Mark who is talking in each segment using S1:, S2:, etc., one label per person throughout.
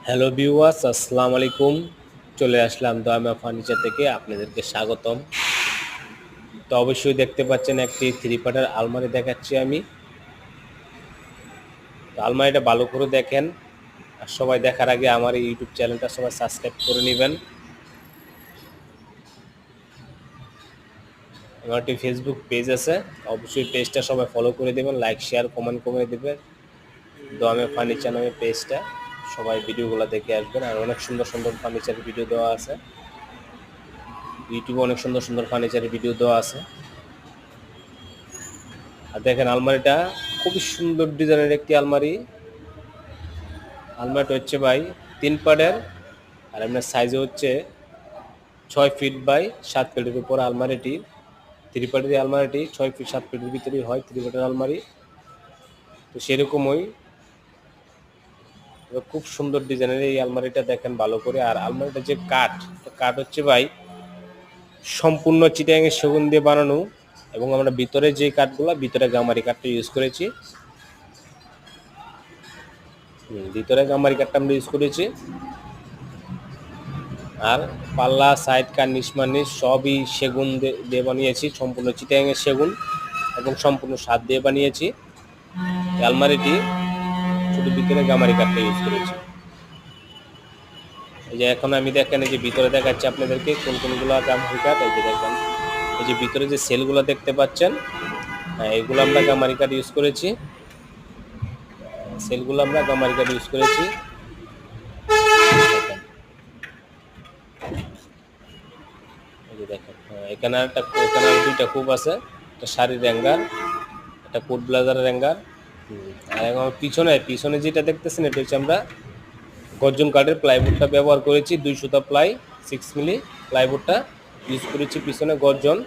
S1: Hello viewers, আসসালামু আলাইকুম। চলে আসলাম দয়ামা ফার্নিচার থেকে, আপনাদেরকে স্বাগতম। তো অবশ্যই দেখতে পাচ্ছেন একটি থ্রি পার্টের আলমারি দেখাচ্ছি আমি। তো আলমারিটা ভালো করে দেখেন, আর সবাই দেখার আগে আমার এই ইউটিউব চ্যানেলটা সবাই সাবস্ক্রাইব করে নেবেন। আমার একটি ফেসবুক পেজ আছে, অবশ্যই পেজটা সবাই ফলো করে দেবেন, লাইক শেয়ার কমেন্ট করে দেবেন। দয়ামা ফার্নিচার নামে পেজটা, সবাই ভিডিওগুলো দেখে আসবেন। আর অনেক সুন্দর সুন্দর ফার্নিচারের ভিডিও দেওয়া আছে, ইউটিউবে অনেক সুন্দর সুন্দর ফার্নিচারের ভিডিও দেওয়া আছে। আর দেখেন আলমারিটা খুবই সুন্দর ডিজাইনের একটি আলমারি। আলমারিটা হচ্ছে ভাই 3 পার্টের, আর আপনার সাইজে হচ্ছে 6 ফিট বাই 7 ফিটের উপর আলমারিটি। 3 পার্টের আলমারিটি 6 ফিট 7 ফিটের ভিতরেই হয় 3 পার্টের আলমারি। তো সেরকমই খুব সুন্দর ডিজাইনের এই আলমারিটা দেখেন ভালো করে। আর আলমারিটা যে কাঠ হচ্ছে ভাই সম্পূর্ণ চিটাগাং সেগুন দিয়ে বানানো, এবং আমরা ভিতরে যে কাঠগুলো, ভিতরে গামারি কাঠটা ইউজ করেছি। ভিতরে গামারি কাঠটা আমরা ইউজ করেছি। আর পাল্লা, সাইড কার্নিশ মার্নিশ সবই সেগুন দিয়ে বানিয়েছি, সম্পূর্ণ চিটাগাংয়ের সেগুন, এবং সম্পূর্ণ সাত দিয়ে বানিয়েছি। আলমারিটি শুধু ভিতরে গামারি কাঠটা ইউজ করেছি। এই যে এখন আমি দেখেন, এই যে ভিতরে দেখাচ্ছি আপনাদেরকে কোন কোনগুলো গামারি কাঠ। এই যে দেখেন, এই যে ভিতরে যে সেলগুলো দেখতে পাচ্ছেন, এগুলো আমরা গামারি কাঠ ইউজ করেছি। সেলগুলো আমরা গামারি কাঠ ইউজ করেছি। দেখেন, এখানে আর দুইটা কূপ আছে, একটা শাড়ির হ্যাঙ্গার, একটা কোট ব্লেজারের হ্যাঙ্গার। আর এখন পিছনে যেটা দেখতেছেন, এটা হচ্ছে আমরা গর্জন কাঠের প্লাইউডটা ব্যবহার করেছি। 2 সুতা প্লাই 6 মিলি প্লাইউডটা ইউজ করেছি পিছনে গর্জন।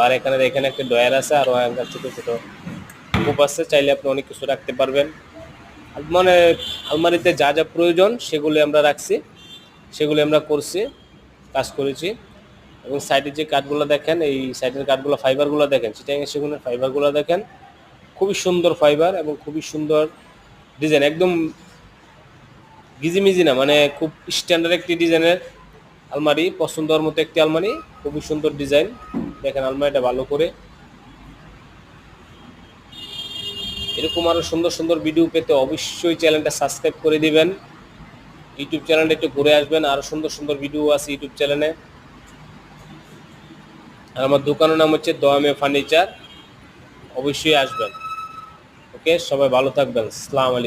S1: আর এখানে একটা ডয়ার আছে, আর হ্যাঙ্গার ছোটো ছোটো কূপ আছে, চাইলে আপনি অনেক কিছু রাখতে পারবেন। মানে আলমারিতে যা যা প্রয়োজন সেগুলি আমরা রাখছি, সেগুলি আমরা কাজ করেছি। এবং সাইডের যে কাঠগুলো দেখেন, এই সাইডের কাঠগুলো ফাইবারগুলো দেখেন, চিটাগাং সেগুনের ফাইবারগুলো দেখেন, খুবই সুন্দর ফাইবার এবং খুবই সুন্দর ডিজাইন, একদম গিজিমিজি না, মানে খুব স্ট্যান্ডার্ড একটি ডিজাইনের আলমারি, পছন্দের মতো একটি আলমারি, খুবই সুন্দর ডিজাইন। দেখেন আলমারিটা ভালো করে। এরকম আরও সুন্দর সুন্দর ভিডিও পেতে অবশ্যই চ্যানেলটা সাবস্ক্রাইব করে দিবেন। ইউটিউব চ্যানেলটা একটু ঘুরে আসবেন, আরও সুন্দর সুন্দর ভিডিও আছে ইউটিউব চ্যানেলে। আর আমার দোকানের নাম হচ্ছে দয়ামে ফার্নিচার, অবশ্যই আসবেন। ওকে, সবাই ভালো থাকবেন। আসসালামু আলাইকুম।